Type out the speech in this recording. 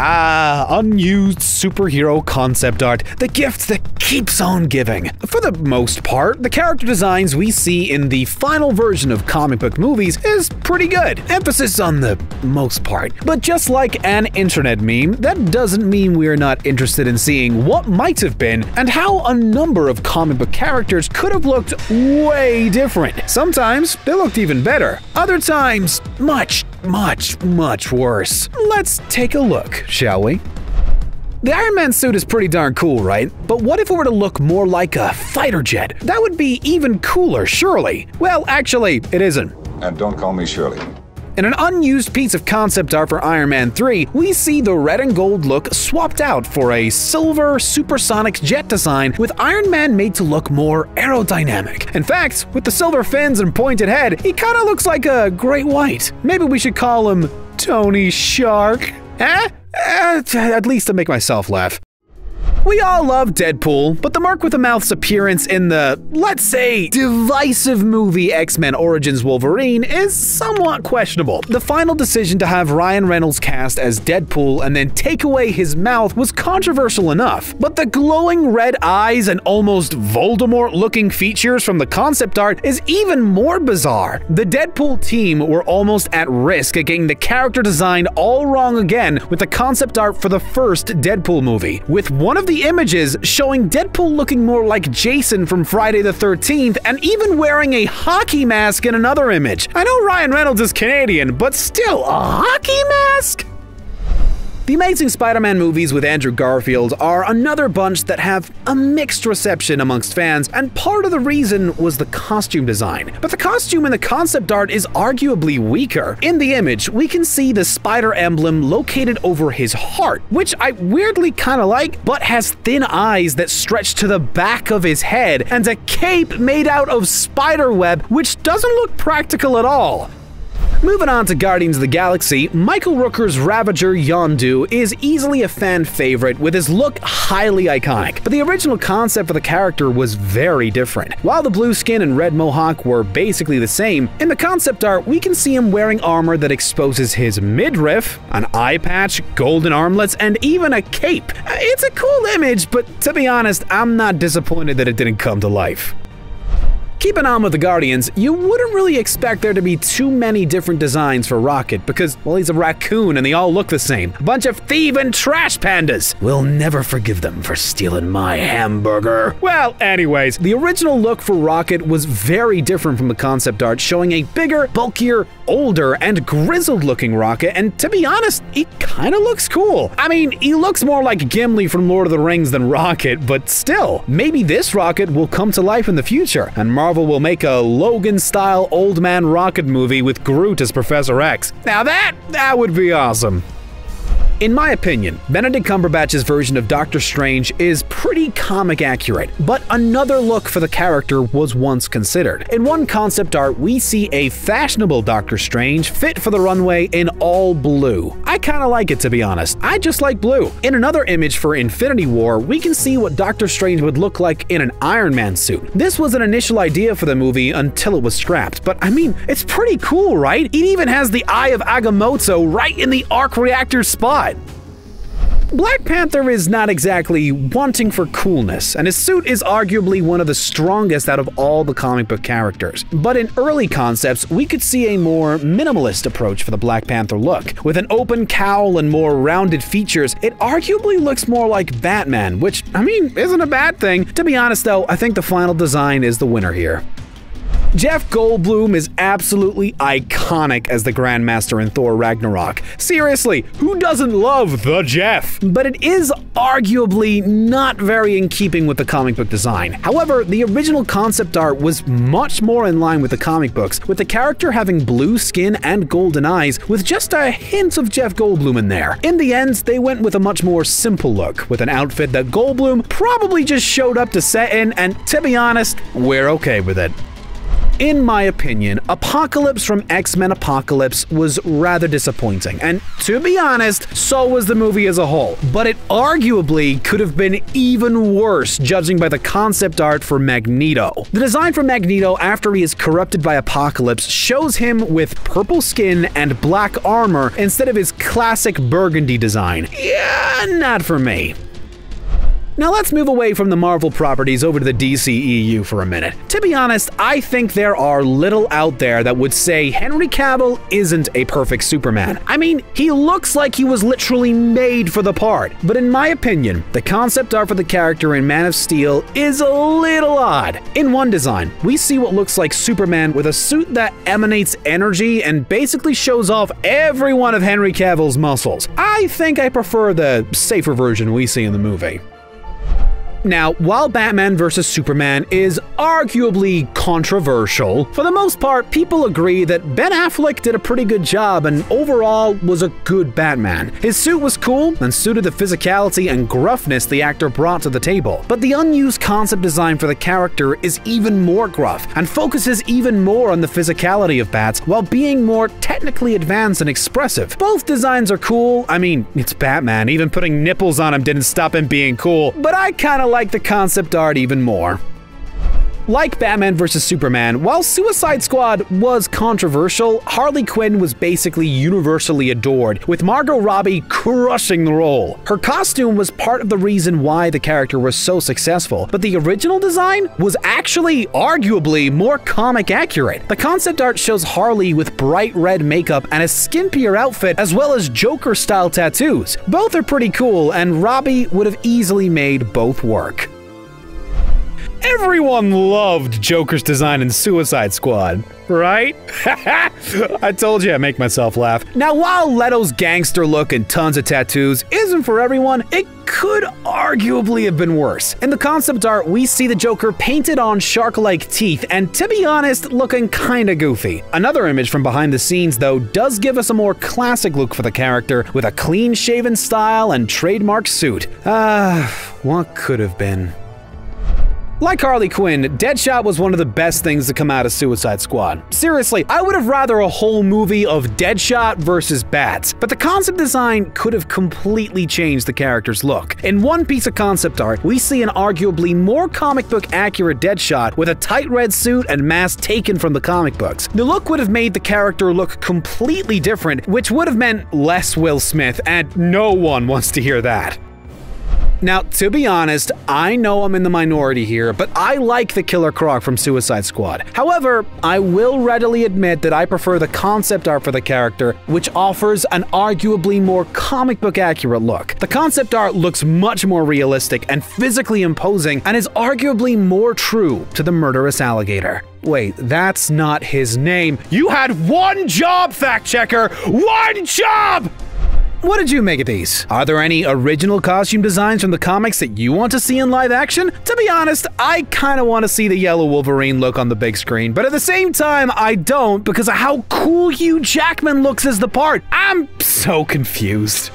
Unused superhero concept art, the gift that keeps on giving. For the most part, the character designs we see in the final version of comic book movies is pretty good. Emphasis on the most part. But just like an internet meme, that doesn't mean we're not interested in seeing what might have been and how a number of comic book characters could have looked way different. Sometimes they looked even better. Other times, much worse. Let's take a look, shall we? The Iron Man suit is pretty darn cool, right? But what if it were to look more like a fighter jet? That would be even cooler, surely. Well, actually, it isn't. And don't call me Shirley. In an unused piece of concept art for Iron Man 3, we see the red and gold look swapped out for a silver supersonic jet design with Iron Man made to look more aerodynamic. In fact, with the silver fins and pointed head, he kinda looks like a great white. Maybe we should call him Tony Shark? At least to make myself laugh. We all love Deadpool, but the Merc with a Mouth's appearance in the, let's say, divisive movie X-Men Origins Wolverine is somewhat questionable. The final decision to have Ryan Reynolds cast as Deadpool and then take away his mouth was controversial enough, but the glowing red eyes and almost Voldemort-looking features from the concept art is even more bizarre. The Deadpool team were almost at risk of getting the character design all wrong again with the concept art for the first Deadpool movie, with one of the images showing Deadpool looking more like Jason from Friday the 13th and even wearing a hockey mask in another image. I know Ryan Reynolds is Canadian, but still, a hockey mask? The Amazing Spider-Man movies with Andrew Garfield are another bunch that have a mixed reception amongst fans, and part of the reason was the costume design. But the costume in the concept art is arguably weaker. In the image, we can see the spider emblem located over his heart, which I weirdly kinda like, but has thin eyes that stretch to the back of his head, and a cape made out of spider web, which doesn't look practical at all. Moving on to Guardians of the Galaxy, Michael Rooker's Ravager Yondu is easily a fan favorite with his look highly iconic, but the original concept for the character was very different. While the blue skin and red mohawk were basically the same, in the concept art we can see him wearing armor that exposes his midriff, an eye patch, golden armlets, and even a cape. It's a cool image, but to be honest, I'm not disappointed that it didn't come to life. Keeping on with the Guardians, you wouldn't really expect there to be too many different designs for Rocket because, well, he's a raccoon and they all look the same. A bunch of thieving trash pandas. We'll never forgive them for stealing my hamburger. Well, anyways, the original look for Rocket was very different from the concept art, showing a bigger, bulkier, older, and grizzled-looking Rocket, and to be honest, he kinda looks cool. I mean, he looks more like Gimli from Lord of the Rings than Rocket, but still, maybe this Rocket will come to life in the future, and Marvel will make a Logan-style Old Man Rocket movie with Groot as Professor X. Now that would be awesome. In my opinion, Benedict Cumberbatch's version of Doctor Strange is pretty comic accurate, but another look for the character was once considered. In one concept art, we see a fashionable Doctor Strange fit for the runway in all blue. I kinda like it, to be honest. I just like blue. In another image for Infinity War, we can see what Doctor Strange would look like in an Iron Man suit. This was an initial idea for the movie until it was scrapped, but I mean, it's pretty cool, right? It even has the Eye of Agamotto right in the arc reactor spot. Black Panther is not exactly wanting for coolness, and his suit is arguably one of the strongest out of all the comic book characters. But in early concepts, we could see a more minimalist approach for the Black Panther look. With an open cowl and more rounded features, it arguably looks more like Batman, which, I mean, isn't a bad thing. To be honest though, I think the final design is the winner here. Jeff Goldblum is absolutely iconic as the GrandMaster in Thor Ragnarok. Seriously, who doesn't love the Jeff? But it is arguably not very in keeping with the comic book design. However, the original concept art was much more in line with the comic books, with the character having blue skin and golden eyes, with just a hint of Jeff Goldblum in there. In the end, they went with a much more simple look, with an outfit that Goldblum probably just showed up to set in, and to be honest, we're okay with it. In my opinion, Apocalypse from X-Men Apocalypse was rather disappointing, and to be honest, so was the movie as a whole. But it arguably could have been even worse, judging by the concept art for Magneto. The design for Magneto after he is corrupted by Apocalypse shows him with purple skin and black armor instead of his classic burgundy design. Yeah, not for me. Now let's move away from the Marvel properties over to the DCEU for a minute. To be honest, I think there are little out there that would say Henry Cavill isn't a perfect Superman. I mean, he looks like he was literally made for the part. But in my opinion, the concept art for the character in Man of Steel is a little odd. In one design, we see what looks like Superman with a suit that emanates energy and basically shows off every one of Henry Cavill's muscles. I think I prefer the safer version we see in the movie. Now, while Batman vs. Superman is arguably controversial, for the most part, people agree that Ben Affleck did a pretty good job and overall was a good Batman. His suit was cool and suited the physicality and gruffness the actor brought to the table, but the unused concept design for the character is even more gruff and focuses even more on the physicality of Bats while being more technically advanced and expressive. Both designs are cool. I mean, it's Batman. Even putting nipples on him didn't stop him being cool, but I kinda like the concept art even more. Like Batman vs. Superman, while Suicide Squad was controversial, Harley Quinn was basically universally adored, with Margot Robbie crushing the role. Her costume was part of the reason why the character was so successful, but the original design was actually arguably more comic accurate. The concept art shows Harley with bright red makeup and a skimpier outfit, as well as Joker-style tattoos. Both are pretty cool, and Robbie would have easily made both work. Everyone loved Joker's design in Suicide Squad, right? I told you I'd make myself laugh. Now, while Leto's gangster look and tons of tattoos isn't for everyone, it could arguably have been worse. In the concept art, we see the Joker painted on shark-like teeth and, to be honest, looking kinda goofy. Another image from behind the scenes, though, does give us a more classic look for the character, with a clean-shaven style and trademark suit. What could have been? Like Harley Quinn, Deadshot was one of the best things to come out of Suicide Squad. Seriously, I would have rather a whole movie of Deadshot versus Bats, but the concept design could have completely changed the character's look. In one piece of concept art, we see an arguably more comic book accurate Deadshot with a tight red suit and mask taken from the comic books. The look would have made the character look completely different, which would have meant less Will Smith, and no one wants to hear that. Now, to be honest, I know I'm in the minority here, but I like the Killer Croc from Suicide Squad. However, I will readily admit that I prefer the concept art for the character, which offers an arguably more comic book accurate look. The concept art looks much more realistic and physically imposing, and is arguably more true to the murderous alligator. Wait, that's not his name. You had one job, fact checker! One job! What did you make of these? Are there any original costume designs from the comics that you want to see in live action? To be honest, I kinda want to see the yellow Wolverine look on the big screen, but at the same time, I don't because of how cool Hugh Jackman looks as the part. I'm so confused.